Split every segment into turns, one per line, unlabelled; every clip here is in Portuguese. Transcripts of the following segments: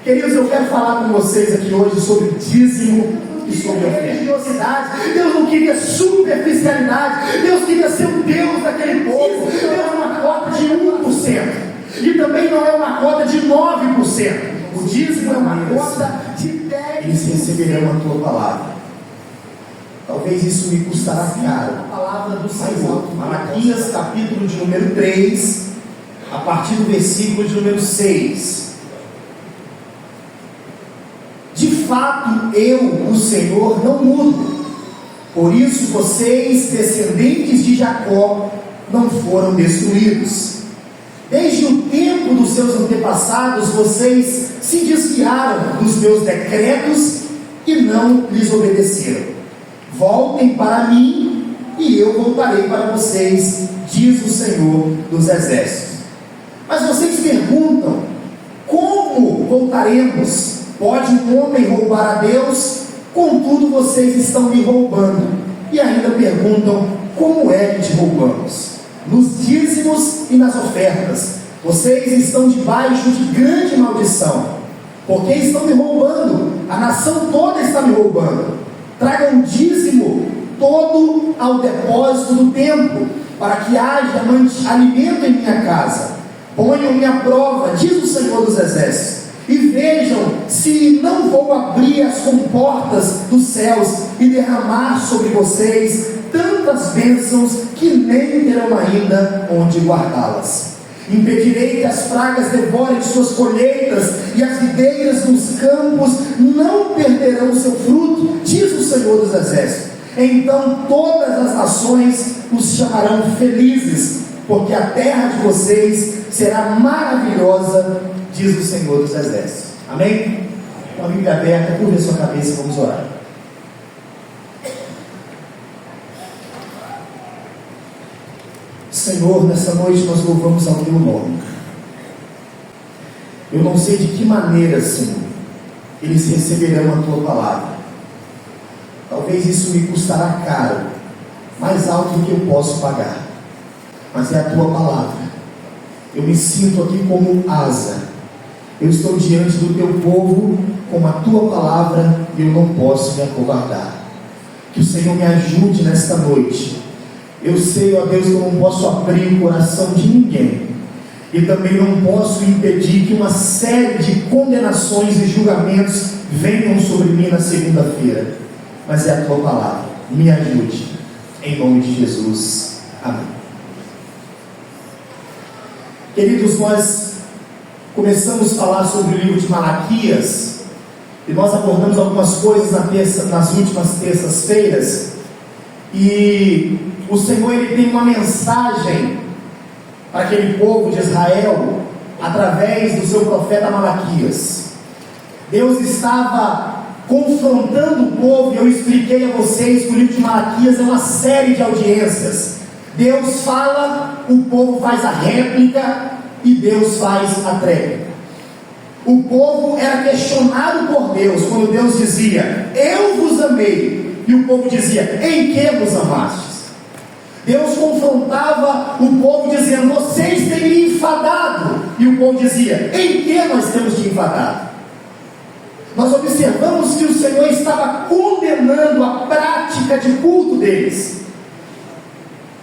Queridos, eu quero falar com vocês aqui hoje sobre dízimo e sobre religiosidade. Deus não queria superficialidade. Deus queria ser o Deus daquele povo. Deus é uma cota de 1%. E também não é uma cota de 9%. O dízimo é uma cota de 10%. Eles receberão a tua palavra. Talvez isso me custará caro. A palavra do Senhor. Malaquias, capítulo de número 3, a partir do versículo de número 6. De fato, eu, o Senhor, não mudo. Por isso vocês, descendentes de Jacó, não foram destruídos. Desde o tempo dos seus antepassados, vocês se desviaram dos meus decretos e não lhes obedeceram. Voltem para mim e eu voltarei para vocês, diz o Senhor dos Exércitos. Mas vocês perguntam: como voltaremos? Pode um homem roubar a Deus? Contudo, vocês estão me roubando. E ainda perguntam: como é que te roubamos? Nos dízimos e nas ofertas. Vocês estão debaixo de grande maldição, porque estão me roubando. A nação toda está me roubando. Tragam dízimo todo ao depósito do templo, para que haja alimento em minha casa. Ponham-me à prova, diz o Senhor dos Exércitos, e vejam se não vou abrir as comportas dos céus e derramar sobre vocês tantas bênçãos que nem terão ainda onde guardá-las. Impedirei que as pragas devorem suas colheitas, e as videiras dos campos não perderão seu fruto, diz o Senhor dos Exércitos. Então todas as nações os chamarão felizes, porque a terra de vocês será maravilhosa, diz o Senhor dos Exércitos. Amém? Com a Bíblia aberta, curva a sua cabeça e vamos orar. Senhor, nessa noite nós louvamos ao teu nome. Eu não sei de que maneira, Senhor, eles receberão a tua palavra. Talvez isso me custará caro, mais alto do que eu posso pagar, mas é a tua palavra. Eu me sinto aqui como asa. Eu estou diante do teu povo com a tua palavra e eu não posso me acovardar. Que o Senhor me ajude nesta noite. Eu sei, ó Deus, que eu não posso abrir o coração de ninguém, e também não posso impedir que uma série de condenações e julgamentos venham sobre mim na segunda-feira, mas é a tua palavra. Me ajude, em nome de Jesus. Amém. Queridos, nós começamos a falar sobre o livro de Malaquias, e nós abordamos algumas coisas nas últimas terças-feiras, e o Senhor, ele tem uma mensagem para aquele povo de Israel através do seu profeta Malaquias. Deus estava confrontando o povo, e eu expliquei a vocês que o livro de Malaquias é uma série de audiências. Deus fala, o povo faz a réplica e Deus faz a tréplica. O povo era questionado por Deus quando Deus dizia: eu vos amei, e o povo dizia: em que vos amastes? Deus confrontava o povo dizendo: vocês têm me enfadado, e o povo dizia: em que nós temos te enfadado? Nós observamos que o Senhor estava condenando a prática de culto deles.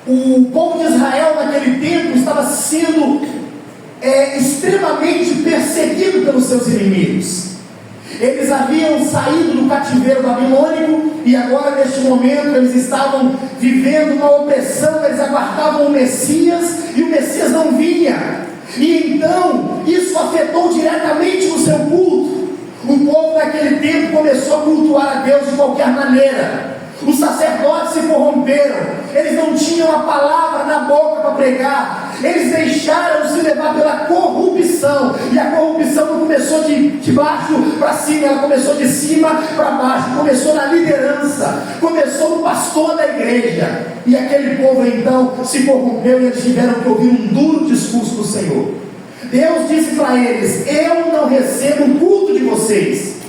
O povo de Israel naquele tempo estava sendo extremamente perseguido pelos seus inimigos. Eles haviam saído do cativeiro babilônico, e agora neste momento eles estavam vivendo uma opressão. Eles aguardavam o Messias, e o Messias não vinha, e então isso afetou diretamente no seu culto. O povo naquele tempo começou a cultuar a Deus de qualquer maneira. Os sacerdotes se corromperam, eles não tinham a palavra na boca para pregar, eles deixaram-se levar pela corrupção, e a corrupção não começou de baixo para cima, ela começou de cima para baixo, começou na liderança, começou no pastor da igreja, e aquele povo então se corrompeu, e eles tiveram que ouvir um duro discurso do Senhor. Deus disse para eles: eu não recebo o culto de vocês.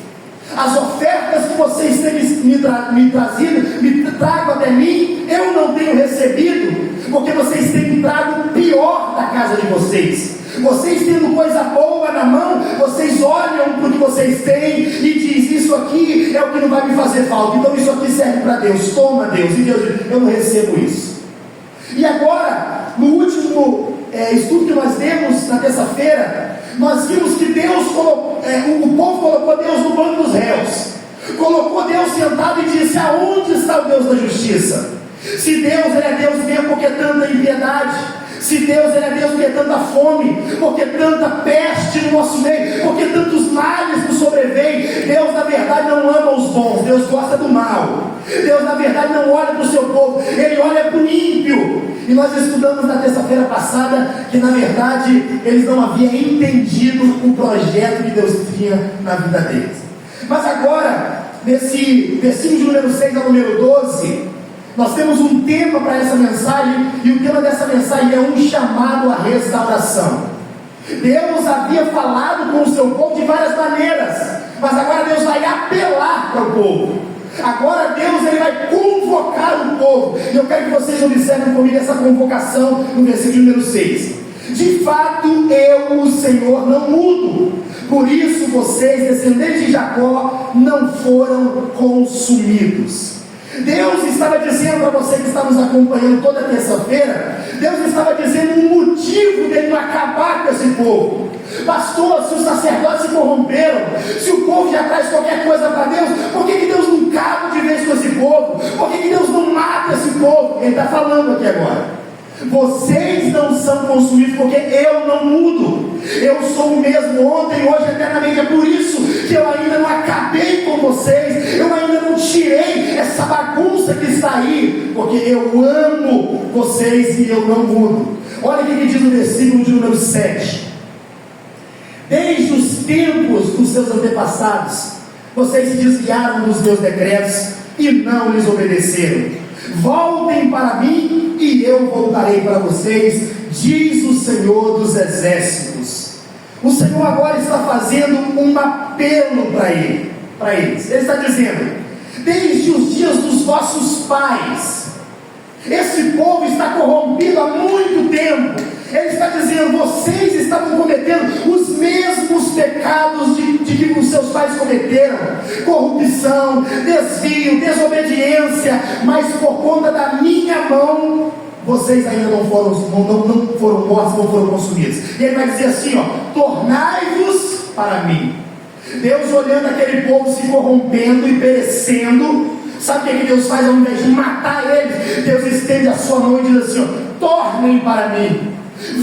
As ofertas que vocês têm me trazido, me trago até mim, eu não tenho recebido, porque vocês têm me trago o pior da casa de vocês. Vocês tendo coisa boa na mão, vocês olham para o que vocês têm e dizem: isso aqui é o que não vai me fazer falta, então isso aqui serve para Deus. Toma, Deus. E Deus diz: eu não recebo isso. E agora, no último estudo que nós demos na terça-feira, nós vimos que Deus o povo colocou Deus no banco dos réus, colocou Deus sentado e disse: aonde está o Deus da justiça? Se Deus ele é Deus mesmo, porque tanta impiedade? Se Deus ele é Deus, porque tanta fome, porque tanta peste no nosso meio, porque tantos males nos sobrevêm? Deus na verdade não ama os bons, Deus gosta do mal. Deus na verdade não olha para o seu povo, Ele olha para o ímpio. E nós estudamos na terça-feira passada que na verdade eles não haviam entendido o projeto que Deus tinha na vida deles. Mas agora, nesse versículo de número 6 ao número 12, nós temos um tema para essa mensagem, e o tema dessa mensagem é um chamado à restauração. Deus havia falado com o seu povo de várias maneiras, mas agora Deus vai apelar para o povo. Agora Deus ele vai convocar o povo. E eu quero que vocês observem comigo essa convocação no versículo número 6. De fato, eu, o Senhor, não mudo. Por isso vocês, descendentes de Jacó, não foram consumidos. Deus estava dizendo para você que está nos acompanhando toda terça-feira, Deus estava dizendo um motivo dele não acabar com esse povo. Pastor, se os sacerdotes se corromperam, se o povo já traz qualquer coisa para Deus, por que Deus não acaba de vez com esse povo? Por que Deus não mata esse povo? Ele está falando aqui agora: vocês não são consumidos porque eu não mudo. Eu sou o mesmo ontem, hoje, eternamente. É por isso que eu ainda não acabei com vocês, eu ainda não tirei essa bagunça que está aí, porque eu amo vocês e eu não mudo. Olha o que diz no versículo de número 7. Desde os tempos dos seus antepassados, vocês se desviaram dos meus decretos e não lhes obedeceram. Voltem para mim e eu voltarei para vocês, diz o Senhor dos Exércitos. O Senhor agora está fazendo um apelo para eles. Ele está dizendo: desde os dias dos vossos pais, esse povo está corrompido há muito tempo. Ele está dizendo: vocês estavam cometendo os mesmos pecados de que os seus pais cometeram: corrupção, desvio, desobediência, mas por conta da minha mão, vocês ainda não foram mortos, não foram consumidos. E ele vai dizer assim: tornai-vos para mim. Deus olhando aquele povo se corrompendo e perecendo, sabe o que Deus faz? Ao invés de matar eles, Deus estende a sua mão e diz assim: tornem para mim,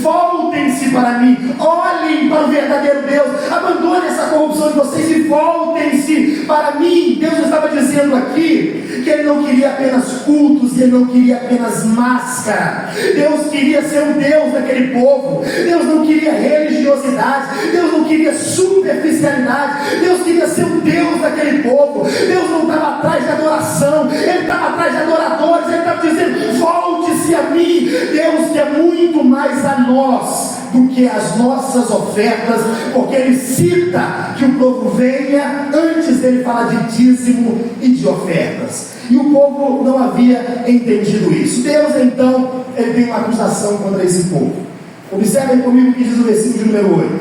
voltem-se para mim, olhem para o verdadeiro Deus, abandonem essa corrupção de vocês e voltem-se para mim. Deus estava dizendo aqui que Ele não queria apenas cultos, Ele não queria apenas máscara. Deus queria ser o Deus daquele povo. Deus não queria religiosidade, Deus não queria superficialidade, Deus queria ser o Deus daquele povo. Deus não estava atrás de adoração, Ele estava atrás de adoradores. Ele estava dizendo: volte-se a mim. Deus quer muito mais a nós do que as nossas ofertas, porque Ele cita que o povo venha antes dele falar de dízimo e de ofertas. E o povo não havia entendido isso. Deus então, Ele tem uma acusação contra esse povo. Observem comigo o que diz o versículo de número 8.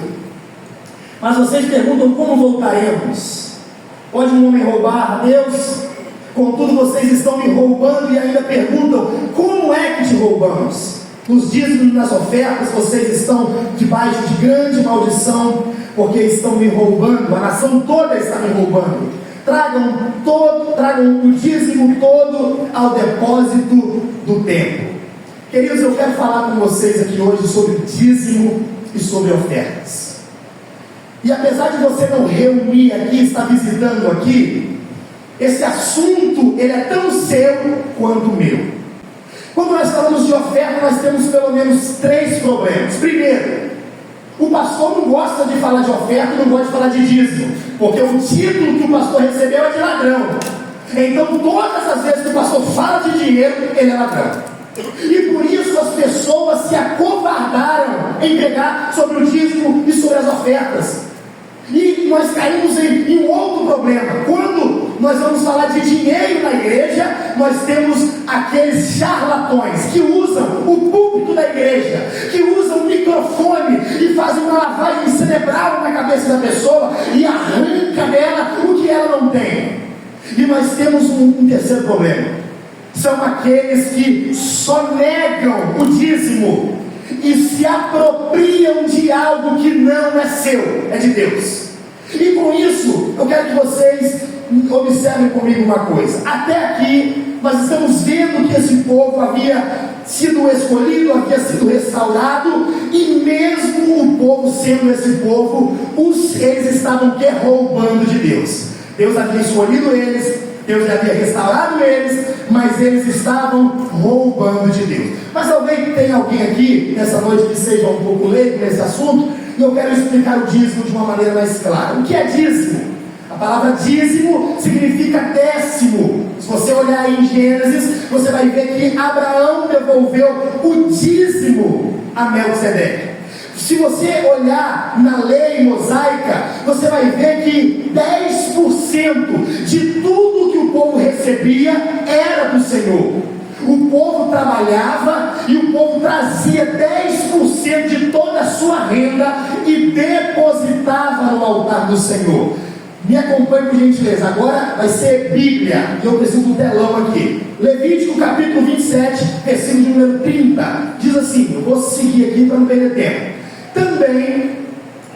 Mas vocês perguntam: como voltaremos? Pode um homem roubar a Deus? Contudo vocês estão me roubando e ainda perguntam: como é que te roubamos? Nos dízimos e nas ofertas vocês estão debaixo de grande maldição, porque estão me roubando. A nação toda está me roubando. Tragam o dízimo todo ao depósito do templo. Queridos, eu quero falar com vocês aqui hoje sobre dízimo e sobre ofertas. E apesar de você não reunir aqui, estar visitando aqui, esse assunto ele é tão seu quanto o meu. Quando nós falamos de oferta, nós temos pelo menos 3 problemas. Primeiro, o pastor não gosta de falar de oferta, não gosta de falar de dízimo, porque o título que o pastor recebeu é de ladrão. Então todas as vezes que o pastor fala de dinheiro, ele é ladrão. E por isso as pessoas se acovardaram em pregar sobre o dízimo e sobre as ofertas. E nós caímos em um outro problema. Quando nós vamos falar de dinheiro na igreja, nós temos aqueles charlatões que usam o púlpito da igreja, que usam o microfone e fazem uma lavagem cerebral na cabeça da pessoa e arranca dela o que ela não tem. E nós temos um terceiro problema: são aqueles que só negam o dízimo e se apropriam de algo que não é seu, é de Deus. E com isso, eu quero que vocês observem comigo uma coisa. Até aqui, nós estamos vendo que esse povo havia sido escolhido, havia sido restaurado, e mesmo o povo sendo esse povo, eles estavam roubando de Deus. Deus havia escolhido eles, Deus havia restaurado eles, mas eles estavam roubando de Deus. Mas talvez tenha alguém aqui nessa noite que seja um pouco leigo nesse assunto, e eu quero explicar o dízimo de uma maneira mais clara. O que é dízimo? A palavra dízimo significa décimo. Se você olhar aí em Gênesis, você vai ver que Abraão devolveu o dízimo a Melquisedeque. Se você olhar na lei mosaica, você vai ver que 10% de tudo que o povo recebia era do Senhor. O povo trabalhava e o povo trazia 10% de toda a sua renda e depositava no altar do Senhor. Me acompanhe por gentileza, agora vai ser Bíblia, e eu preciso do telão aqui. Levítico capítulo 27, versículo de número 30, diz assim, eu vou seguir aqui para não perder tempo. Também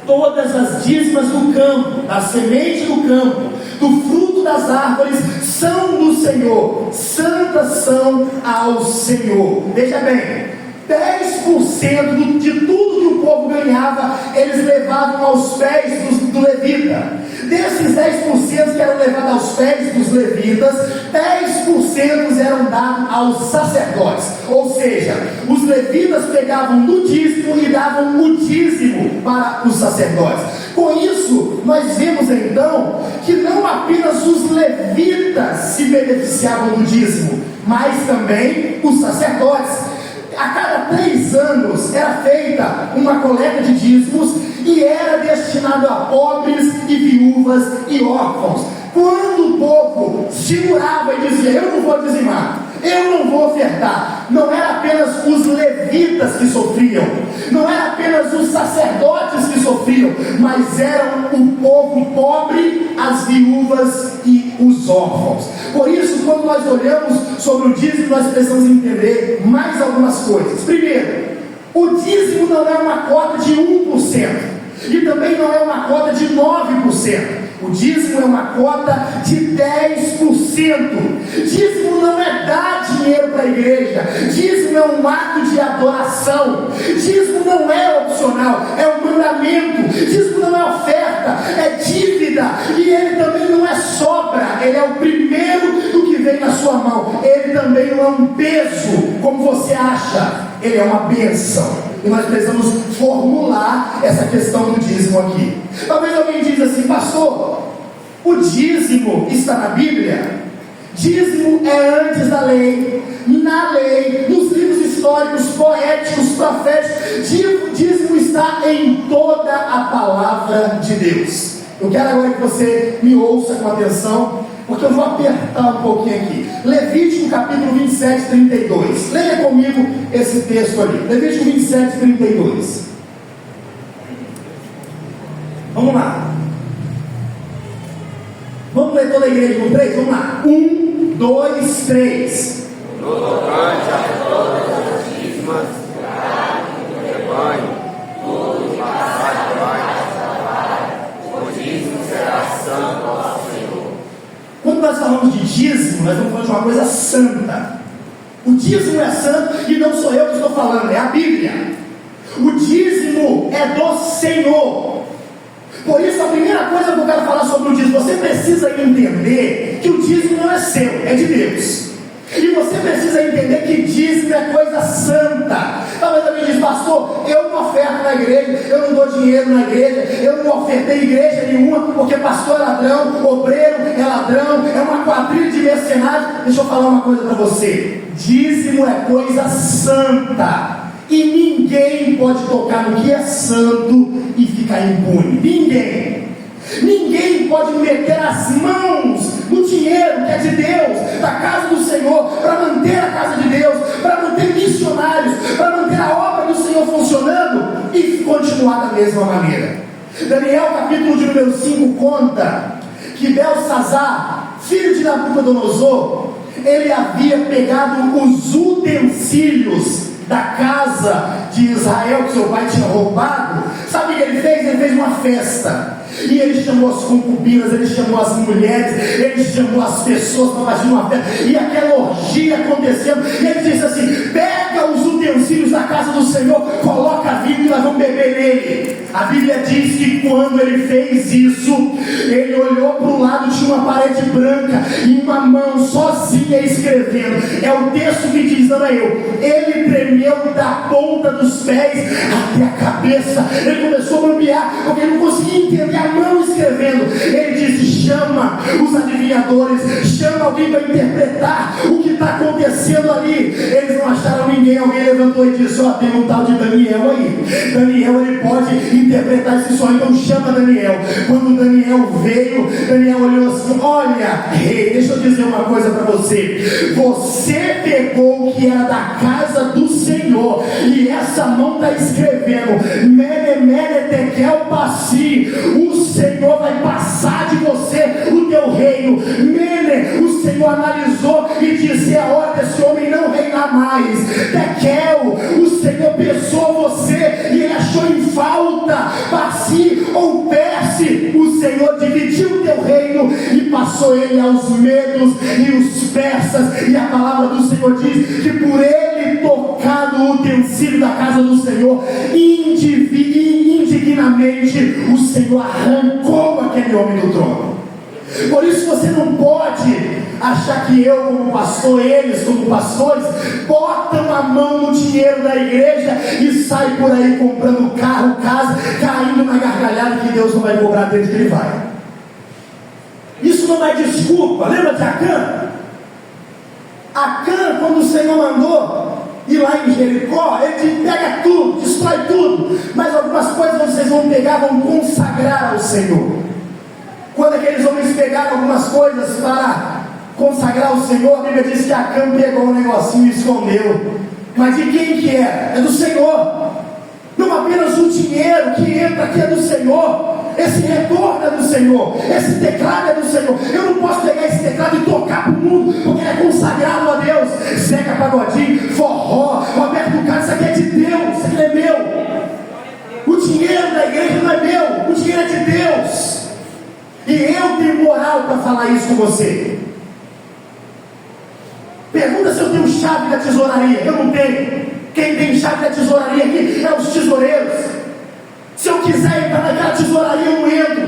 todas as dízimas do campo, da semente do campo, do fruto das árvores, são do Senhor, santas são ao Senhor. Veja bem, 10% de tudo que o povo ganhava, eles levavam aos pés do levita. Desses 10% que eram levados aos pés dos levitas, 10% eram dados aos sacerdotes. Ou seja, os levitas pegavam do dízimo e davam o dízimo para os sacerdotes. Com isso, nós vemos então que não apenas os levitas se beneficiavam do dízimo, mas também os sacerdotes. A cada 3 anos era feita uma coleta de dízimos e era destinado a pobres e viúvas e órfãos. Quando o povo segurava e dizia, eu não vou dizimar, eu não vou ofertar, não era apenas os levitas que sofriam, não era apenas os sacerdotes que sofriam, mas eram o povo pobre, as viúvas e os órfãos. Por isso, quando nós olhamos sobre o dízimo, nós precisamos entender mais algumas coisas. Primeiro, o dízimo não é uma cota de 1%, e também não é uma cota de 9%. O dízimo é uma cota de 10%. Dízimo não é dar dinheiro para a igreja. Dízimo é um ato de adoração. Dízimo não é opcional, é um mandamento. Dízimo não é oferta, é dívida. E ele também não é sobra, ele é o primeiro do que vem na sua mão. Ele também não é um peso, como você acha. Ele é uma bênção. E nós precisamos formular essa questão do dízimo aqui. Talvez alguém diz assim, pastor, o dízimo está na Bíblia? Dízimo é antes da lei, na lei, nos livros históricos, poéticos, proféticos. Dízimo está em toda a palavra de Deus. Eu quero agora que você me ouça com atenção, porque eu vou apertar um pouquinho aqui. Levítico capítulo 27, 32. Leia comigo esse texto ali. Levítico 27, 32. Vamos lá. Vamos ler toda a igreja no 3? Vamos lá. 1, 2, 3.
No tocante a todas as dízimas, do rebanho, tudo que passar debaixo da vara, o dízimo será santo ao Senhor.
Quando nós falamos de dízimo, nós estamos falando de uma coisa santa. O dízimo é santo e não sou eu que estou falando, é a Bíblia. O dízimo é do Senhor. Por isso, a primeira coisa que eu quero falar sobre o dízimo, você precisa entender que o dízimo não é seu, é de Deus. E você precisa entender que dízimo é coisa santa. Talvez alguém diz, pastor, eu não oferto na igreja, eu não dou dinheiro na igreja, eu não ofertei igreja nenhuma, porque pastor é ladrão, obreiro é ladrão, é uma quadrilha de mercenários. Deixa eu falar uma coisa para você: dízimo é coisa santa. E ninguém pode tocar no que é santo e ficar impune. Ninguém pode meter as mãos no dinheiro dinheiro que é de Deus, da casa do Senhor, para manter a casa de Deus, para manter missionários, para manter a obra do Senhor funcionando e continuar da mesma maneira. Daniel capítulo de número 5 conta que Belsazar, filho de Nabucodonosor, ele havia pegado os utensílios da casa de Israel que seu pai tinha roubado. Sabe o que ele fez? Ele fez uma festa. E ele chamou as concubinas, ele chamou as mulheres, ele chamou as pessoas para fazer uma festa. E aquela orgia acontecendo. E ele disse assim: pega os utensílios da casa do Senhor, coloca a vinho e nós vamos beber nele. A Bíblia diz que quando ele fez isso, ele olhou para o lado, tinha uma parede branca e uma mão sozinha escrevendo. É o texto que diz, não é eu. Ele tremeu da ponta dos pés até a cabeça. Ele começou a bambear, porque ele não conseguia entender a mão escrevendo. Ele disse: chama os adivinhadores, chama alguém para interpretar o que está acontecendo ali. Eles não acharam ninguém. Alguém levantou e disse: ó, tem um tal de Daniel aí. Daniel, ele pode interpretar esse sonho, então chama Daniel. Quando Daniel veio, Daniel olhou assim: olha, rei, deixa eu dizer uma coisa para você. Você pegou o que era da casa do Senhor, e essa mão está escrevendo: Mene, Mene, Tekel, Passi. O Senhor vai passar de você o teu reino. Mene, o Senhor analisou e disse: é hora desse homem não reinar mais. Tekel, o Senhor pesou você e ele achou em falta. Passi ou Perse, o Senhor dividiu o teu reino e passou ele aos medos e os persas. E a palavra do Senhor diz que por ele tocar no utensílio da casa do Senhor, indignamente o Senhor arrancou aquele homem do trono. Por isso você não pode achar que eu como pastor, eles como pastores, botam a mão no dinheiro da igreja e saem por aí comprando carro, casa, caindo na gargalhada que Deus não vai cobrar desde que ele vai. Isso não é desculpa. Lembra de Acã? Acã, quando o Senhor mandou ir lá em Jericó, ele te pega tudo, destrói tudo, mas algumas coisas vocês vão pegar, vão consagrar ao Senhor. Quando aqueles homens pegaram algumas coisas para consagrar ao Senhor, a Bíblia diz que Acã pegou um negocinho e escondeu. Mas de quem que é? É do Senhor. Não apenas o dinheiro que entra aqui é do Senhor. Esse retorno é do Senhor. Esse teclado é do Senhor. Eu não posso pegar esse teclado e tocar para o mundo, porque ele é consagrado a Deus. Zeca Pagodinho, forró, Roberto Carlos, isso aqui é de Deus, isso aqui é meu. O dinheiro da igreja não é meu, o dinheiro é de Deus. E eu tenho moral para falar isso com você. Pergunta se eu tenho chave da tesouraria. Eu não tenho. Quem tem chave da tesouraria aqui é os tesoureiros. Se eu quiser entrar naquela tesouraria, eu não entro.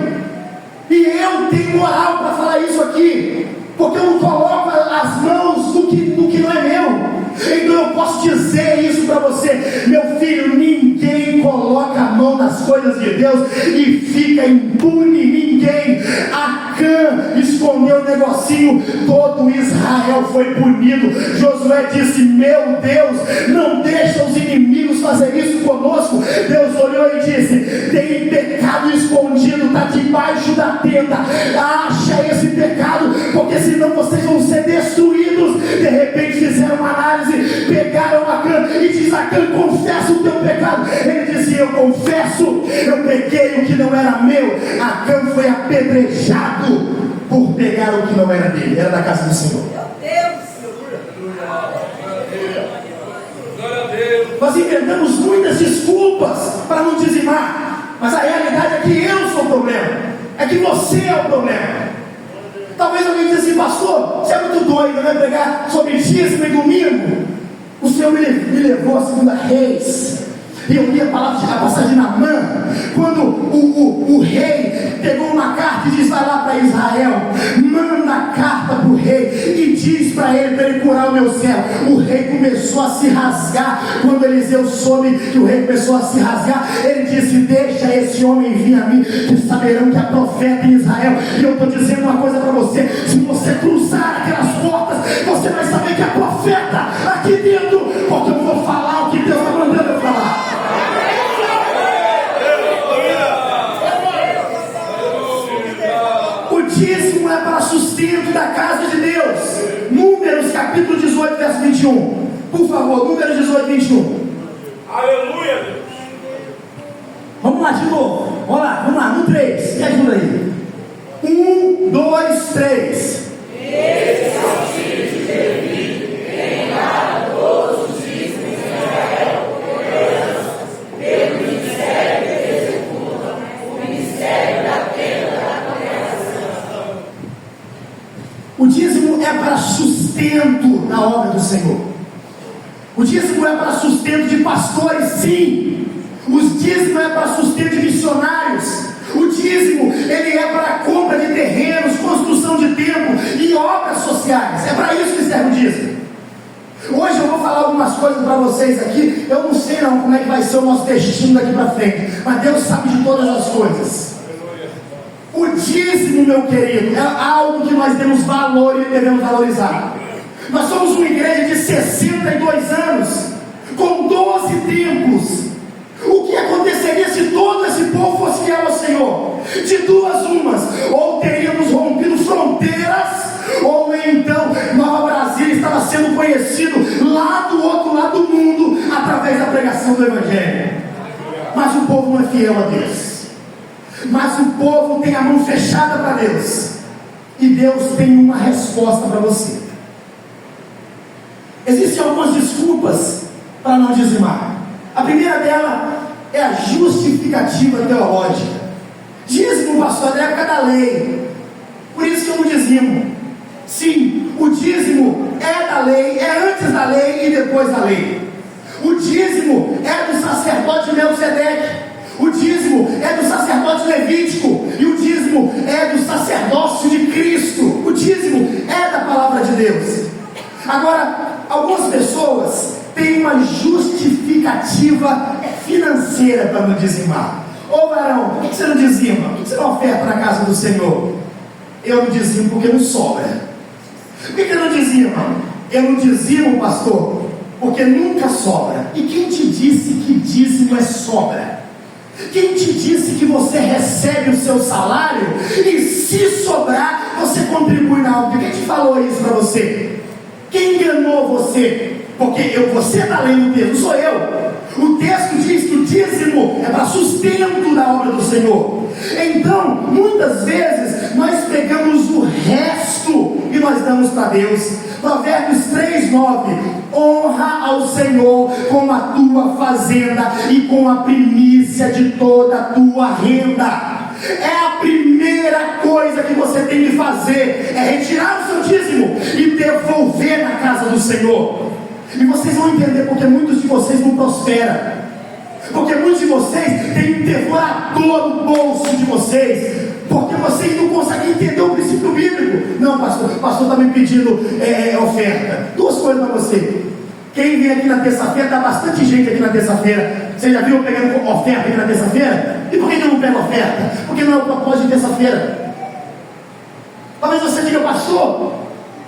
E eu tenho moral para falar isso aqui, porque eu não coloco as mãos no que não é meu. Então eu posso dizer isso para você: meu filho, ninguém coloca a mão nas coisas de Deus e fica impune. Ninguém. Acã escondeu o negocinho, todo Israel foi punido. Josué disse: meu Deus, não deixa os inimigos fazer isso conosco. Deus olhou e disse: tem pecado escondido, está debaixo da tenda, acha esse pecado, porque senão vocês vão ser destruídos. De repente fizeram uma análise, pegaram Acã e diz: Acã, confessa o teu pecado. Ele disse: eu confesso, eu peguei o que não era meu. Acã foi apedrejado por pegar o que não era dele, era da casa do Senhor. Nós inventamos muitas desculpas para não dizimar, mas a realidade é que eu sou o problema, é que você é o problema. Talvez alguém diga assim: pastor, você é muito doido, vai pregar sobre dízimo e domingo. O Senhor me levou a 2 Reis, e eu li a passagem de Naamã, quando o rei pegou uma carta e diz: vai lá para Israel, manda a carta para o rei e diz para ele curar o meu servo. O rei começou a se rasgar. Quando Eliseu soube que o rei começou a se rasgar, ele disse: deixa esse homem vir a mim, que saberão que é profeta em Israel. E eu estou dizendo uma coisa para você: se você cruzar aquelas portas, você vai saber que é profeta aqui dentro, porque eu vou falar o que Deus está mandando eu falar. O dízimo é para sustento da casa de Deus. Números capítulo 18, verso 21. Por favor, Números 18, 21.
Aleluia, Deus.
Vamos lá de novo. Vamos lá, no 3. Me ajuda aí. 1, 2, 3.
Esse é o filho de Levi, tem dado todos os dízimos em Israel, pelo ministério que executa, o ministério da tenda da congregação.
O dízimo é para sustento da obra do Senhor. O dízimo é para sustento de pastores, sim. O dízimo é para sustento de missionários. O dízimo, ele é para a compra de terrenos, construção de templo e obras sociais. É para isso que serve o dízimo. Hoje eu vou falar algumas coisas para vocês aqui. Eu não sei não como é que vai ser o nosso destino daqui para frente, mas Deus sabe de todas as coisas. O dízimo, meu querido, é algo que nós temos valor e devemos valorizar. Nós somos uma igreja de 62 anos, com 12 templos. O que aconteceria se todo esse povo fosse fiel ao Senhor? De duas umas: ou teríamos rompido fronteiras, ou então Nova Brasília estava sendo conhecido lá do outro lado do mundo através da pregação do Evangelho. Mas o povo não é fiel a Deus. Mas o povo tem a mão fechada para Deus, e Deus tem uma resposta para você. Existem algumas desculpas para não dizimar. A primeira dela é a justificativa teológica. Dízimo, pastor, é da época da lei, por isso que eu não dizimo. Sim, o dízimo é da lei, é antes da lei e depois da lei. O dízimo é do sacerdote Melquisedeque. O dízimo é do sacerdote levítico. E o dízimo é do sacerdócio de Cristo. O dízimo é da palavra de Deus. Agora, algumas pessoas têm uma justificativa financeira para não dizimar. Ô varão, por que você não dizima? Por que você não oferta na casa do Senhor? Eu não dizimo porque não sobra. Por que eu não dizimo? Eu não dizimo, pastor, porque nunca sobra. E quem te disse que dízimo é sobra? Quem te disse que você recebe o seu salário e se sobrar você contribui na obra? Quem te falou isso para você? Quem enganou você? Porque você está lendo o texto, não sou eu. O texto diz que o dízimo é para sustento da obra do Senhor. Então, muitas vezes nós pegamos o resto e nós damos para Deus. Provérbios 3:9: honra ao Senhor com a tua fazenda e com a primícia de toda a tua renda. É a primeira coisa que você tem que fazer, é retirar o seu dízimo e devolver na casa do Senhor. E vocês vão entender porque muitos de vocês não prosperam, porque muitos de vocês têm um devorador no bolso de vocês, porque vocês não conseguem entender o princípio bíblico. Não, pastor, o pastor está me pedindo oferta. Duas coisas para você. Quem vem aqui na terça-feira, dá bastante gente aqui na terça-feira. Você já viu eu pegando oferta aqui na terça-feira? E por que eu não pego oferta? Porque não é o propósito de terça-feira. Talvez você diga, pastor,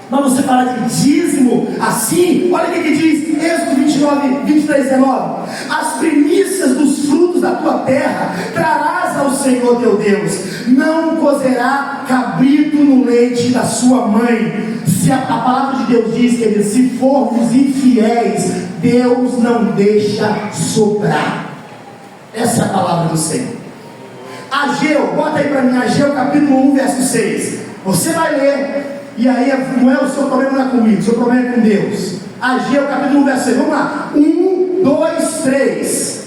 mas você fala de dízimo assim? Olha o que diz Êxodo 23:19: as primícias dos frutos da tua terra trarás ao Senhor teu Deus. Não cozerá cabrito no leite da sua mãe. Se a palavra de Deus diz, que se formos infiéis, Deus não deixa sobrar. Essa é a palavra do Senhor. Ageu, bota aí para mim, Ageu capítulo 1, verso 6. Você vai ler, e aí não é o seu problema, não é comigo, o seu problema é com Deus. Ageu capítulo 1, verso 6. Vamos lá, 1, 2, 3.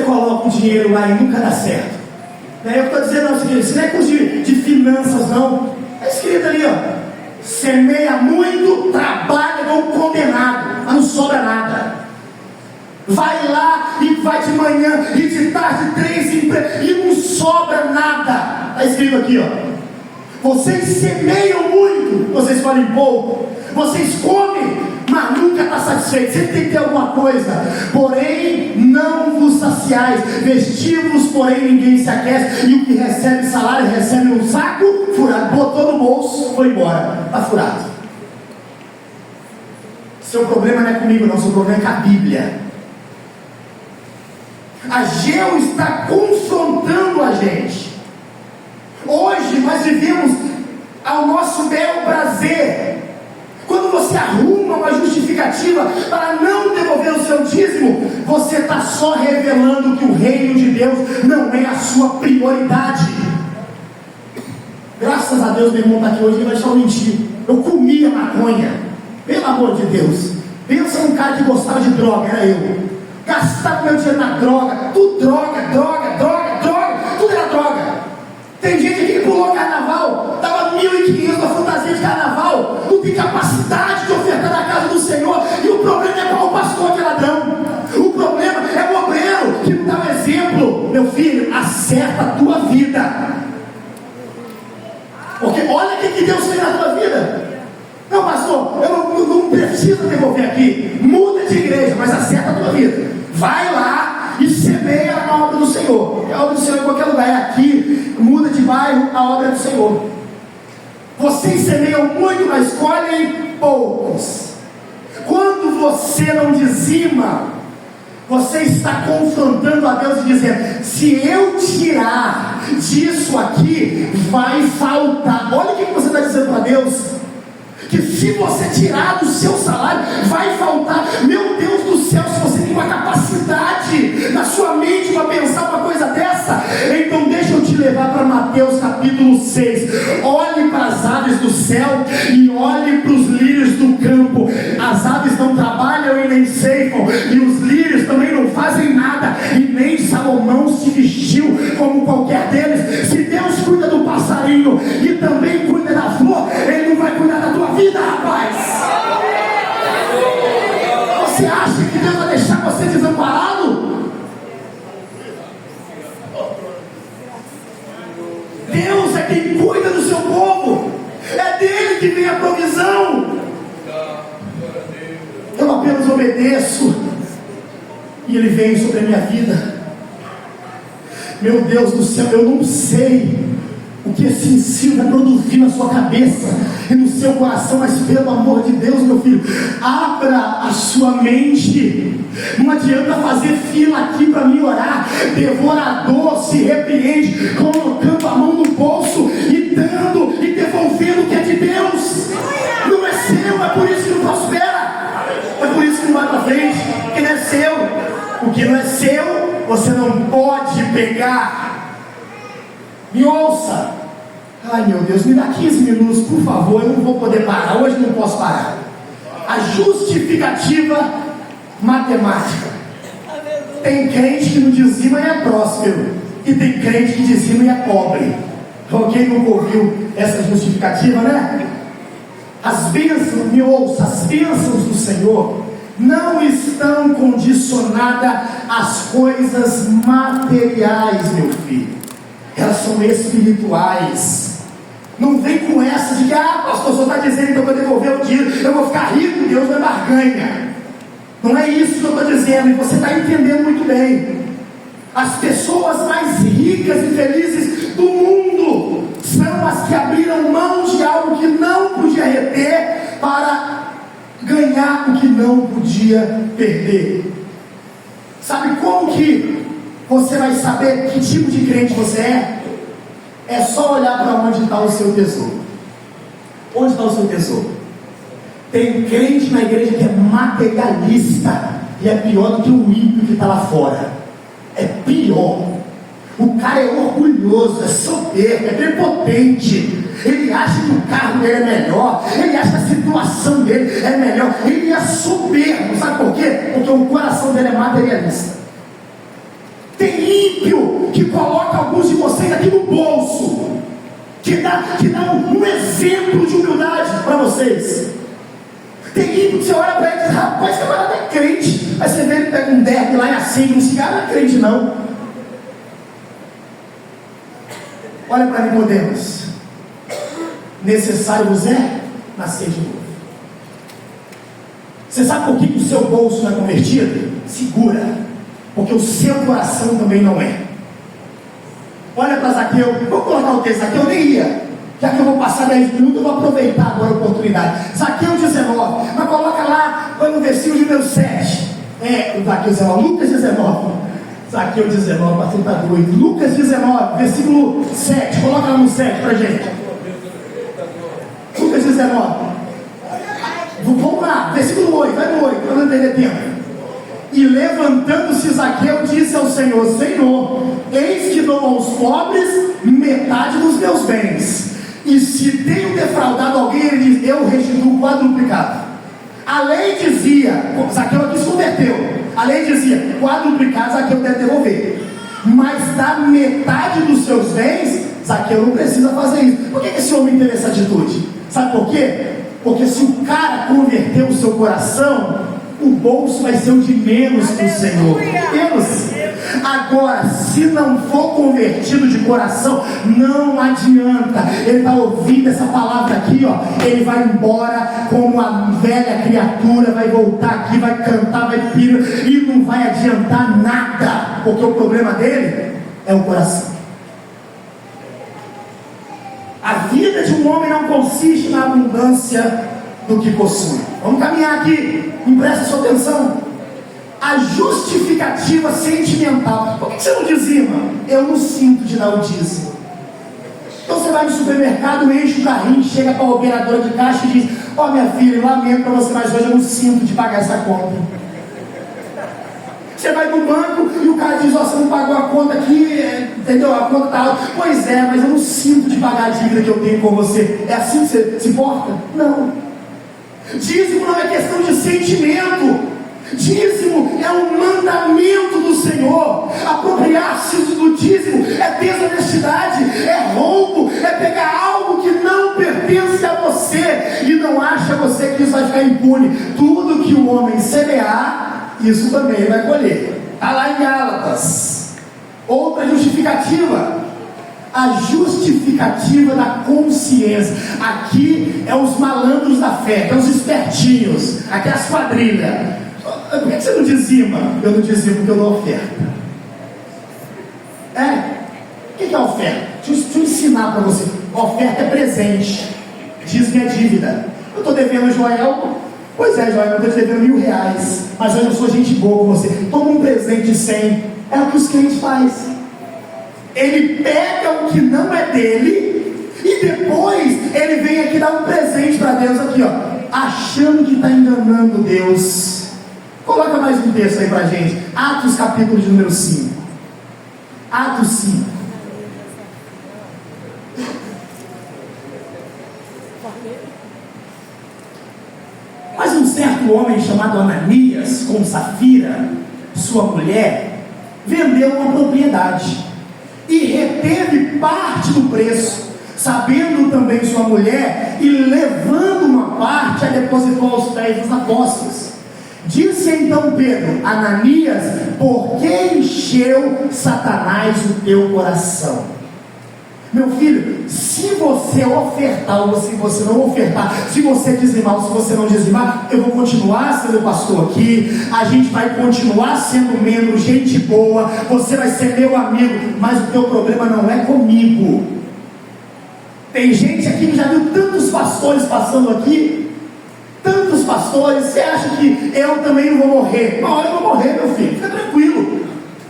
Coloca o dinheiro lá e nunca dá certo. Eu estou dizendo o seguinte: isso não é curso de finanças, não. Está escrito ali, ó: semeia muito, trabalha igual um condenado, mas não sobra nada. Vai lá e vai de manhã e de tarde 3 empregos e não sobra nada. Está escrito aqui, ó: vocês semeiam muito, vocês colhem pouco. Vocês comem, mas nunca está satisfeito, sempre tem que ter alguma coisa. Porém, não vos saciais, vestivos, porém ninguém se aquece, e o que recebe salário recebe um saco furado, botou no bolso, foi embora, está furado. Seu problema não é comigo não, seu problema é com a Bíblia. Ageu está confrontando a gente. Hoje nós vivemos ao nosso bel prazer. Quando você arruma uma justificativa para não devolver o seu dízimo, você está só revelando que o reino de Deus não é a sua prioridade. Graças a Deus meu irmão está aqui hoje, ele vai só mentir. Eu comia maconha, pelo amor de Deus. Pensa num cara que gostava de droga, era eu. Gastava meu dinheiro na droga, tudo droga, tudo era droga. Tem gente aqui que pulou carnaval, dava 1.500 na fantasia de carnaval, não tem capacidade de ofertar na casa do Senhor, e o problema é qual o pastor que é ladrão. O problema é o obreiro que não dá um exemplo. Meu filho, acerta a tua vida, porque olha o que Deus fez na tua vida. Não, pastor, eu não preciso devolver aqui. Muda de igreja, mas acerta a tua vida. Vai lá e semeia a obra do Senhor. A obra do Senhor em qualquer lugar. É aqui, muda de bairro, a obra do Senhor. Vocês semeiam muito, mas colhem poucos. Quando você não dizima, você está confrontando a Deus e dizendo: se eu tirar disso aqui, vai faltar. Olha o que você está dizendo para Deus. Que se você tirar do seu salário, vai faltar. Meu Deus do céu, se você tem uma capacidade na sua mente para pensar uma coisa dessa, então deixa eu te levar para Mateus capítulo 6. Olhe para as aves do céu e olhe para os lírios do campo. As aves não trabalham e nem ceifam, e os lírios também não fazem nada, e nem Salomão se vestiu como qualquer deles. Se Deus cuida do passarinho e também cuida da flor, Ele não vai cuidar da tua vida, rapaz. Você acha que Deus vai deixar você desamparado? Deus é quem cuida do seu povo, é dele que vem a provisão. Eu apenas obedeço e ele vem sobre a minha vida. Meu Deus do céu, eu não sei o que esse ensino vai produzir na sua cabeça e no seu coração, mas pelo amor de Deus, meu filho, abra a sua mente. Não adianta fazer fila aqui para mim orar. Devorador se repreende, colocando a mão no bolso e dando e devolvendo o que é de Deus. Não é seu, é por isso que não prospera, é por isso que não vai para frente, porque não é seu. O que não é seu, você não pode pegar. Me ouça. Ai meu Deus, me dá 15 minutos, por favor. Eu não vou poder parar, hoje não posso parar. A justificativa matemática. Tem crente que não dizima e é próspero, e tem crente que dizima e é pobre. Quem nunca ouviu essa justificativa, né? As bênçãos, me ouça, as bênçãos do Senhor não estão condicionadas às coisas materiais, meu filho. Elas são espirituais. Não vem com essa de que, pastor, o senhor está dizendo que eu vou devolver o dinheiro, eu vou ficar rico, Deus vai barganha. Não é isso que eu estou dizendo, e você está entendendo muito bem. As pessoas mais ricas e felizes do mundo são as que abriram mão de algo que não podia reter para ganhar o que não podia perder. Sabe como que você vai saber que tipo de crente você é? É só olhar para onde está o seu tesouro. Onde está o seu tesouro? Tem crente na igreja que é materialista, e é pior do que o ímpio que está lá fora. É pior. O cara é orgulhoso, é soberbo, é prepotente. Ele acha que o carro dele é melhor, ele acha que a situação dele é melhor. Ele é soberbo, sabe por quê? Porque o coração dele é materialista. Tem ímpio que coloca alguns de vocês aqui no bolso, que dá um exemplo de humildade para vocês. Tem ímpio que você olha para ele e diz: rapaz, esse camarada é crente. Aí você vê ele pega um derby lá e acende um cigarro, não é crente não. Olha para Nicodemos: necessário vos é nascer de novo. Você sabe por que o seu bolso não é convertido? Segura, porque o seu coração também não é. Olha para Zaqueu, vamos colocar o texto. Zaqueu nem ia, já que eu vou passar 10 minutos, eu vou aproveitar agora a oportunidade. Zaqueu 19, mas coloca lá, vai no versículo de número 7. O Zaqueu 19, Lucas 19. Zaqueu 19, para tentar doido. Lucas 19, versículo 7. Coloca lá no 7 para gente. Lucas 19. Vamos lá, versículo 8, vai no 8, para não perder tempo. E levantando-se Zaqueu, disse ao Senhor: Senhor, eis que dou aos pobres metade dos meus bens. E se tenho defraudado alguém, ele diz: eu restituo quadruplicado. A lei dizia, Zaqueu aqui se converteu, a lei dizia, quadruplicado Zaqueu deve devolver. Mas da metade dos seus bens, Zaqueu não precisa fazer isso. Por que esse homem teve essa atitude? Sabe por quê? Porque se o cara converter o seu coração, o bolso vai ser o de menos para o Senhor. Menos. Agora, se não for convertido de coração, não adianta. Ele está ouvindo essa palavra aqui, ó. Ele vai embora como uma velha criatura, vai voltar aqui, vai cantar, vai pirar, e não vai adiantar nada, porque o problema dele é o coração. A vida de um homem não consiste na abundância do que possui. Vamos caminhar aqui, presta sua atenção. A justificativa sentimental. Por que você não dizima? Eu não sinto de dar o dízimo. Então você vai no supermercado, enche o carrinho, chega para a operadora de caixa e diz: ó, minha filha, lamento para você, mas hoje eu não sinto de pagar essa conta. Você vai no banco e o cara diz: ó, você não pagou a conta aqui, entendeu? A conta está alta. Pois é, mas eu não sinto de pagar a dívida que eu tenho com você. É assim que você se importa? Não. Dízimo não é questão de sentimento. Dízimo é um mandamento do Senhor. Apropriar-se do dízimo é desonestidade, é roubo, é pegar algo que não pertence a você e não acha você que isso vai ficar impune. Tudo que o homem semear, isso também vai colher. Está lá em Gálatas. Outra justificativa, a justificativa da consciência. Aqui é os malandros da fé, é os espertinhos, aqui é as quadrilhas. Por que você não dizima? Eu não dizimo porque eu dou oferta. O que é oferta? Deixa eu ensinar para você. Oferta é presente, dízimo é dívida. Eu estou devendo Joel. Pois é, Joel, eu estou te devendo R$1.000, mas hoje eu sou gente boa com você. Toma um presente de 100. É o que os crentes fazem. Ele pega o que não é dele e depois ele vem aqui dar um presente para Deus aqui, ó, achando que está enganando Deus. Coloca mais um texto aí pra gente. Atos capítulo de número 5. Atos 5. Mas um certo homem chamado Ananias, com Safira, sua mulher, vendeu uma propriedade e reteve parte do preço, sabendo também sua mulher, e levando uma parte, a depositou aos pés dos apóstolos. Disse então Pedro: Ananias, por que encheu Satanás o teu coração? Meu filho, se você ofertar ou se você não ofertar, se você dizimar ou se você não dizimar, eu vou continuar sendo pastor aqui, a gente vai continuar sendo membro, gente boa, você vai ser meu amigo, mas o teu problema não é comigo. Tem gente aqui que já viu tantos pastores passando aqui, tantos pastores. Você acha que eu também não vou morrer? Uma hora eu vou morrer, meu filho, fica tranquilo.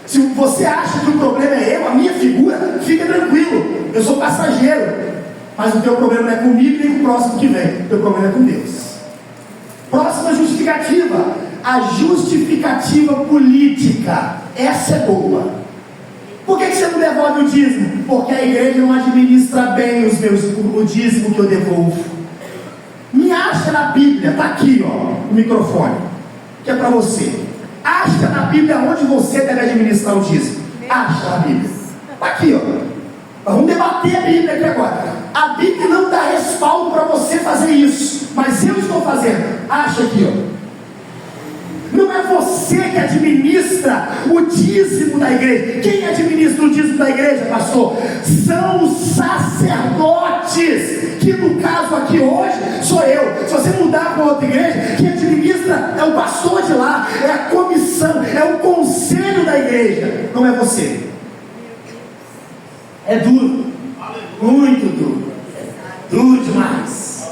Se você acha que o problema é eu, a minha figura, fica tranquilo, eu sou passageiro. Mas o teu problema não é comigo nem com o próximo que vem, o teu problema é com Deus. Próxima justificativa, a justificativa política. Essa é boa. Por que você não devolve o dízimo? Porque a igreja não administra bem o dízimo que eu devolvo. Me acha na Bíblia, está aqui, ó, o microfone, que é para você. Acha na Bíblia onde você deve administrar o dízimo. Acha na Bíblia, está aqui, ó. Vamos debater a Bíblia aqui agora. A Bíblia não dá respaldo para você fazer isso, mas eu estou fazendo. Acha aqui, ó. Não é você que administra o dízimo da igreja. Quem administra o dízimo da igreja, pastor? São os sacerdotes, que no caso aqui hoje sou eu. Se você mudar para outra igreja, quem administra administra, é o pastor de lá, é a comissão, é o conselho da igreja, não é você. É duro, muito duro, duro demais.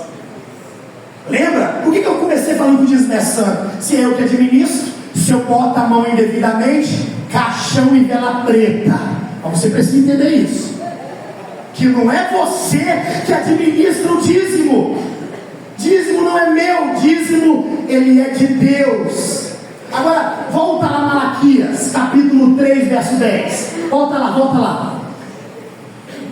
Lembra? Por que eu comecei falando que o dízimo é santo? Se é eu que administro, se eu boto a mão indevidamente, caixão e vela preta. Mas você precisa entender isso, que não é você que administra o dízimo. Dízimo não é meu, dízimo ele é de Deus. Agora, volta lá Malaquias, capítulo 3, verso 10. Volta lá.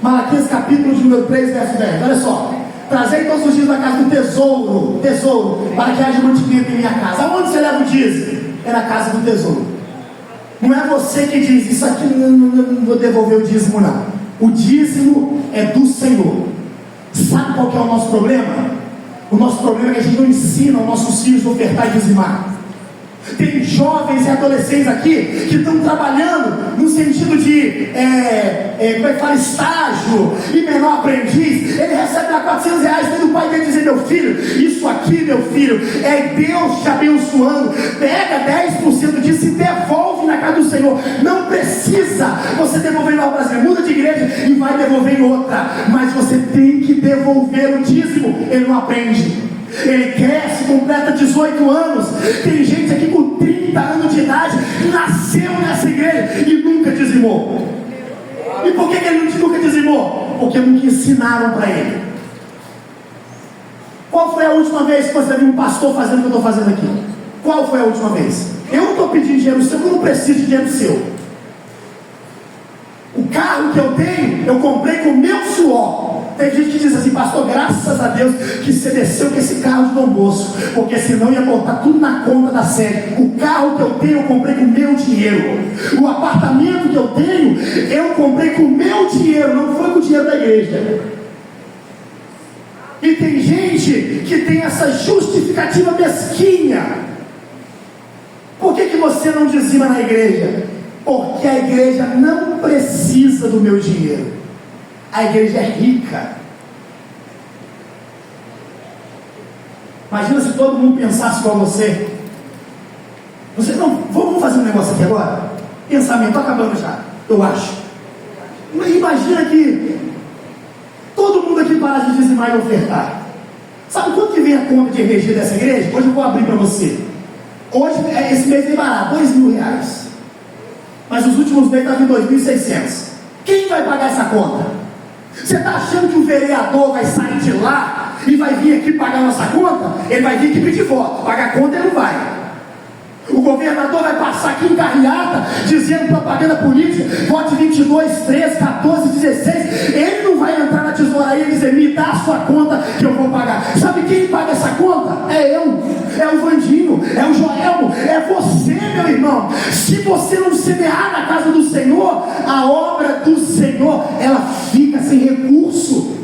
Malaquias, capítulo de número 3, verso 10. Olha só. Trazei todos os dias na casa do tesouro, para que haja mantimento em minha casa. Aonde você leva o dízimo? É na casa do tesouro. Não é você que diz, isso aqui não vou devolver o dízimo não. O dízimo é do Senhor. Sabe qual que é o nosso problema? O nosso problema é que a gente não ensina aos nossos filhos a ofertar e dizimar. Tem jovens e adolescentes aqui que estão trabalhando no sentido de como é que fala, estágio e menor aprendiz. Ele recebe lá R$400, tem o pai dele dizer: meu filho, isso aqui, meu filho, é Deus te abençoando. Pega 10% disso e devolve na casa do Senhor. Não precisa você devolver em obra brasileira, muda de igreja e vai devolver em outra, mas você tem que devolver o dízimo. Ele não aprende. Ele cresce, completa 18 anos. Tem gente aqui com 30 anos de idade, nasceu nessa igreja e nunca dizimou. E por que ele nunca dizimou? Porque nunca ensinaram para ele. Qual foi a última vez que você viu um pastor fazendo o que eu estou fazendo aqui? Qual foi a última vez? Eu não estou pedindo dinheiro seu, porque eu não preciso de dinheiro seu. O carro que eu tenho, eu comprei com o meu suor. Tem gente que diz assim: pastor, graças a Deus que você desceu com esse carro de Dom Bosco, porque senão ia botar tudo na conta da sede. O carro que eu tenho, eu comprei com o meu dinheiro. O apartamento que eu tenho, eu comprei com o meu dinheiro, não foi com o dinheiro da igreja. E tem gente que tem essa justificativa mesquinha. Por que você não dizima na igreja? Porque a igreja não precisa do meu dinheiro. A igreja é rica. Imagina se todo mundo pensasse igual você. Você não, vamos fazer um negócio aqui agora? Pensamento, estou acabando já, eu acho. Imagina que todo mundo aqui parasse de dizimar e ofertar. Sabe quanto que vem a conta de energia dessa igreja? Hoje eu vou abrir para você. Hoje, esse mês vem barato, R$2.000. Mas os últimos meses estavam em 2.600. Quem vai pagar essa conta? Você está achando que o vereador vai sair de lá e vai vir aqui pagar nossa conta? Ele vai vir aqui pedir voto, pagar a conta ele não vai. O governador vai passar aqui em carreata dizendo propaganda política, vote 22, 13, 14, 16. Ele não vai entrar na tesouraria e dizer: me dá a sua conta que eu vou pagar. Sabe quem paga essa conta? É eu, é o Vandinho, é o Joelmo, é você, meu irmão. Se você não semear na casa do Senhor, a obra do Senhor, ela fica sem recurso.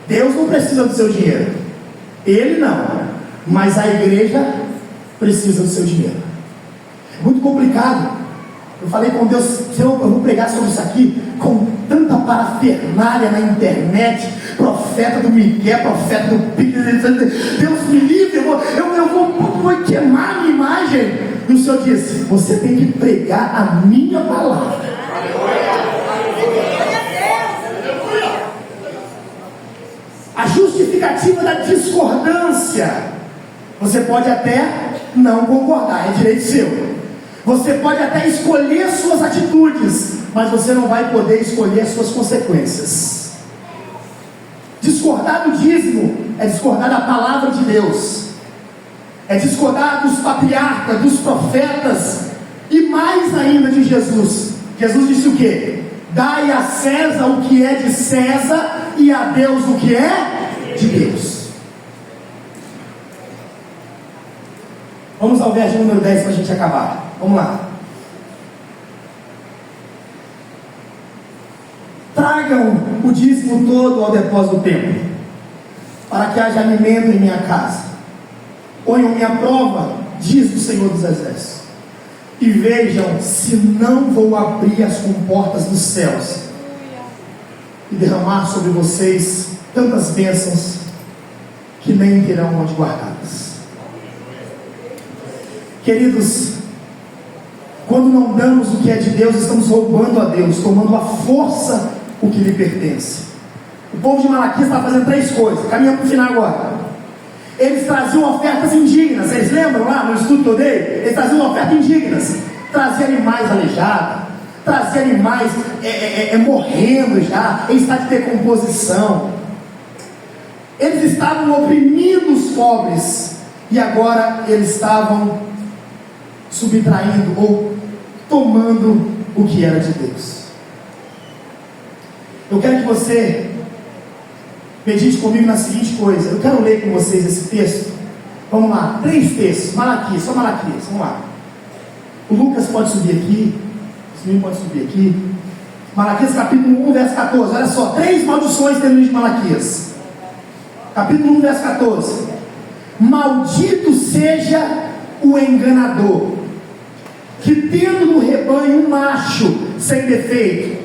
Deus não precisa do seu dinheiro, Ele não, mas a igreja precisa do seu dinheiro. É muito complicado. Eu falei com Deus: Senhor, eu vou pregar sobre isso aqui com tanta parafernália na internet, profeta do Miguel, profeta do Pires. Deus me livre, eu vou queimar a minha imagem. E o Senhor disse: você tem que pregar a minha palavra. A justificativa da discordância, você pode até não concordar, é direito seu. Você pode até escolher suas atitudes, mas você não vai poder escolher as suas consequências. Discordar do dízimo é discordar da palavra de Deus, é discordar dos patriarcas, dos profetas e mais ainda de Jesus. Jesus disse o quê? Dai a César o que é de César e a Deus o que é de Deus. Vamos ao verso número 10 para a gente acabar. Vamos lá. Tragam o dízimo todo ao depósito do templo, para que haja alimento em minha casa. Ponham-me à prova, diz o Senhor dos Exércitos, e vejam se não vou abrir as comportas dos céus e derramar sobre vocês tantas bênçãos que nem terão onde guardá-las. Queridos, quando não damos o que é de Deus, estamos roubando a Deus, tomando a força o que lhe pertence. O povo de Malaquias está fazendo 3 coisas, caminhando para o final agora. Eles traziam ofertas indignas, vocês lembram lá no estudo que eu dei? Eles traziam ofertas indignas, traziam animais aleijados, traziam animais morrendo já, em estado de decomposição. Eles estavam oprimindo os pobres, e agora eles estavam subtraindo ou tomando o que era de Deus. Eu quero que você medite comigo na seguinte coisa. Eu quero ler com vocês esse texto. Vamos lá, 3 textos. Malaquias, só Malaquias, vamos lá. O Lucas pode subir aqui, o Sininho pode subir aqui. Malaquias capítulo 1, verso 14. Olha só, 3 maldições tem no livro de Malaquias. Capítulo 1, verso 14. Maldito seja o enganador, que tendo no rebanho um macho sem defeito,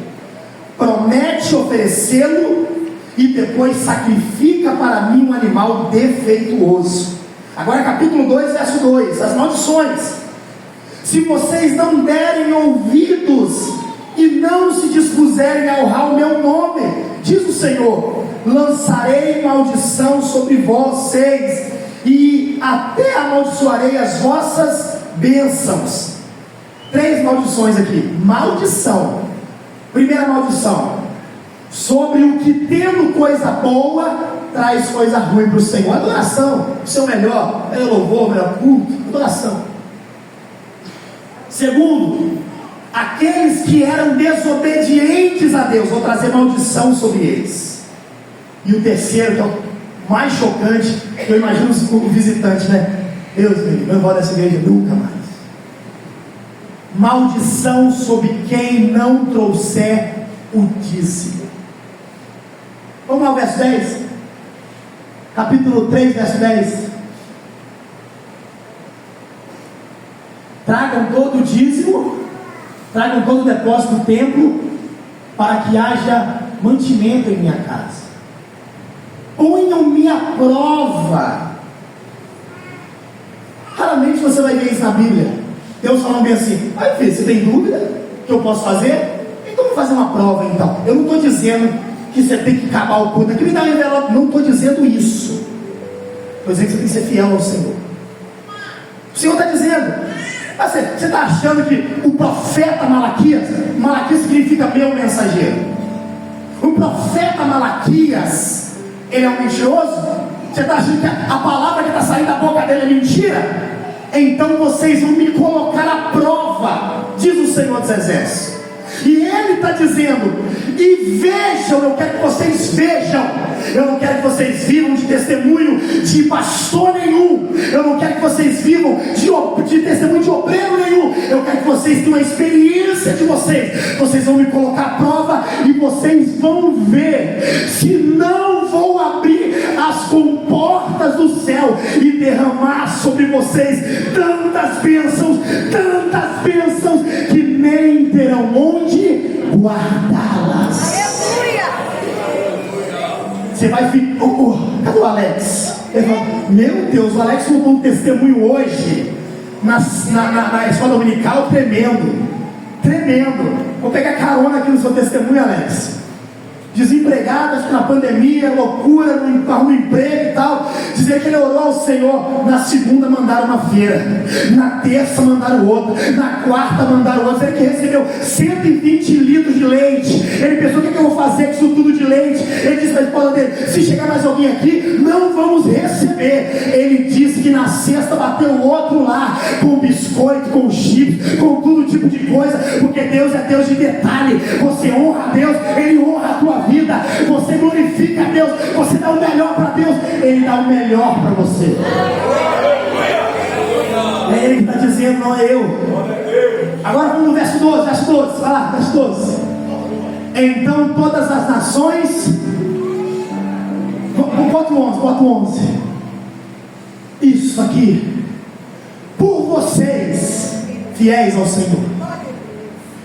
promete oferecê-lo e depois sacrifica para mim um animal defeituoso. Agora capítulo 2, verso 2, as maldições. Se vocês não derem ouvidos e não se dispuserem a honrar o meu nome, diz o Senhor, lançarei maldição sobre vocês e até amaldiçoarei as vossas bênçãos. 3 maldições aqui. Maldição. Primeira maldição: sobre o que tendo coisa boa traz coisa ruim para o Senhor. Adoração, o seu melhor louvor, melhor culto, adoração. Segundo, aqueles que eram desobedientes a Deus, vou trazer maldição sobre eles. E o terceiro, que é o mais chocante, eu imagino o visitante, né? Deus me livre, não vou dessa igreja nunca mais. Maldição sobre quem não trouxer o dízimo. Vamos lá ao verso 10. Capítulo 3, verso 10. Tragam todo o dízimo, tragam todo o depósito do templo, para que haja mantimento em minha casa. Ponham-me à prova. Raramente você vai ver isso na Bíblia. Deus falando bem assim: ai filho, você tem dúvida que eu posso fazer? Então vou fazer uma prova então. Eu não estou dizendo que você tem que acabar o culto aqui, me dá um envelope. Não estou dizendo isso. Estou dizendo que você tem que ser fiel ao Senhor. O Senhor está dizendo. Mas você está achando que o profeta Malaquias significa meu mensageiro? O profeta Malaquias, ele é um mentiroso? Você está achando que a palavra que está saindo da boca dele é mentira? Então vocês vão me colocar à prova, diz o Senhor dos Exércitos. E Ele está dizendo: e vejam, eu quero que vocês vejam. Eu não quero que vocês vivam de testemunho de pastor nenhum. Eu não quero que vocês vivam de testemunho de obreiro nenhum. Eu quero que vocês tenham a experiência de vocês. Vocês vão me colocar à prova e vocês vão ver se não vou abrir as comportas do céu e derramar sobre vocês tantas bênçãos que nem terão onde guardá-las. Você vai ficar. Cadê o Alex? Meu Deus, o Alex contou um testemunho hoje na escola dominical tremendo. Vou pegar carona aqui no seu testemunho, Alex. Desempregadas na pandemia, loucura, não arruma emprego e tal. Dizer que ele orou ao Senhor. Na segunda mandaram uma feira, na terça mandaram outra, na quarta mandaram outra. Ele que recebeu 120 litros de leite. Ele pensou: o que eu vou fazer com isso tudo de leite? Ele disse para a esposa dele: se chegar mais alguém aqui, não vamos receber. Ele disse que na sexta bateu outro lá, com biscoito, com chips, com todo tipo de coisa, porque Deus é Deus de detalhe. Você honra a Deus, Ele honra a tua vida. Você glorifica a Deus, você dá o melhor para Deus, Ele dá o melhor para você. É Ele que está dizendo, não é eu. Agora vamos no verso 12, vai lá, verso 12. Então todas as nações, bota o 11. Isso aqui, por vocês, fiéis ao Senhor,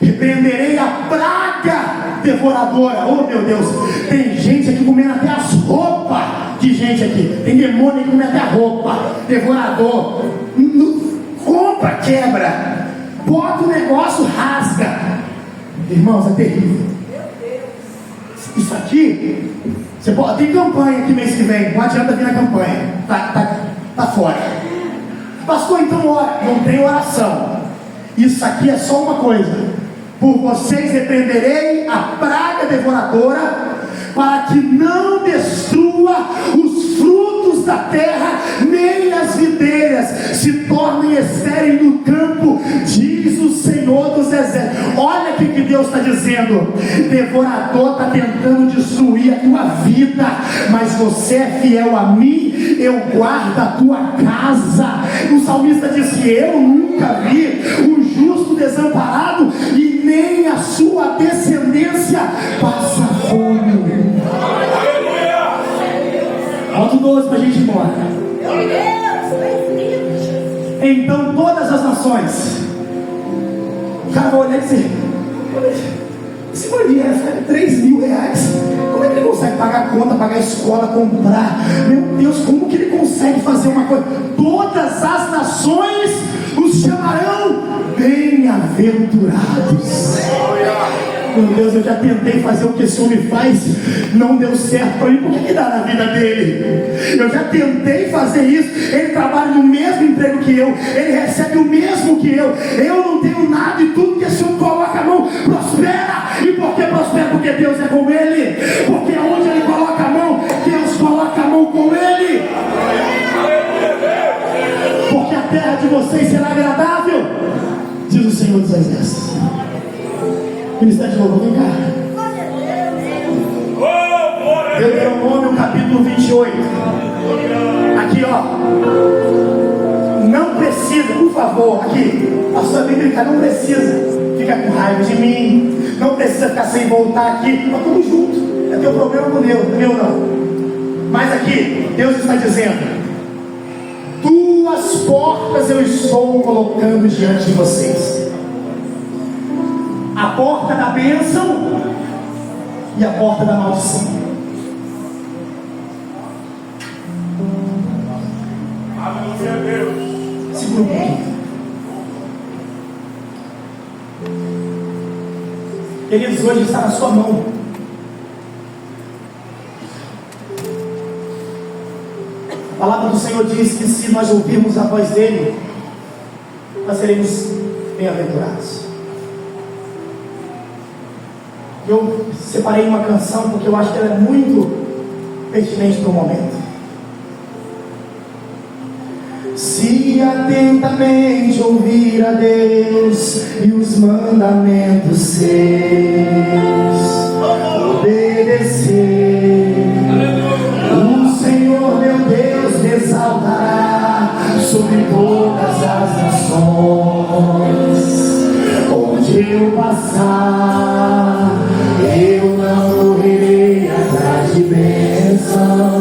repreenderei a praga devoradora. Oh meu Deus, tem gente aqui comendo até as roupas de gente aqui. Tem demônio que come até a roupa. Devorador. Compra quebra, bota o negócio, rasga. Irmãos, é terrível. Isso aqui, você pode, tem campanha aqui mês que vem, não adianta vir na campanha, tá fora. Pastor, então ora. Não tem oração. Isso aqui é só uma coisa: por vocês repreenderei a praga devoradora, para que não destrua os frutos da terra, nem as videiras se tornem estéril no campo, diz o Senhor dos Exércitos. Olha o que Deus está dizendo: devorador está tentando destruir a tua vida, mas você é fiel a mim, eu guardo a tua casa. O salmista diz que eu nunca vi o justo desamparado, e nem a sua descendência passa fome. Bota o 12 para a gente ir embora. Então todas as nações, o cara vai olhar e dizer: esse maninho recebe 3 mil reais, como é que ele consegue pagar a conta, pagar a escola, comprar? Meu Deus, como que ele consegue fazer uma coisa? Todas as nações os chamarão bem-aventurados. Meu Deus, eu já tentei fazer o que esse homem faz, não deu certo para mim. Por que dá na vida dele? Eu já tentei fazer isso. Ele trabalha no mesmo emprego que eu, ele recebe o mesmo que eu não tenho nada, e tudo que esse homem coloca a mão prospera. E por que prospera? Porque Deus é com ele. Porque onde ele coloca a mão, Deus coloca a mão com ele. Porque a terra de vocês será agradável, diz o Senhor dos Exércitos. Ministério de louvor, vem cá. Deuteronômio capítulo 28. Aqui, ó. Não precisa, por favor, aqui. A sua Bíblia não precisa ficar com raiva de mim. Não precisa ficar sem voltar aqui. Nós estamos juntos. É teu problema com Deus, meu não. Mas aqui, Deus está dizendo: duas portas eu estou colocando diante de vocês. A porta da bênção e a porta da maldição.
Aleluia, Deus.
Segura um pouquinho. Queridos, hoje está na sua mão. A palavra do Senhor diz que se nós ouvirmos a voz dele, nós seremos bem-aventurados. Eu separei uma canção porque eu acho que ela é muito pertinente para o momento. Se atentamente ouvir a Deus e os mandamentos seus, obedecer, o Senhor meu Deus me exaltará sobre todas as nações. Onde eu passar, eu não correrei atrás de bênção.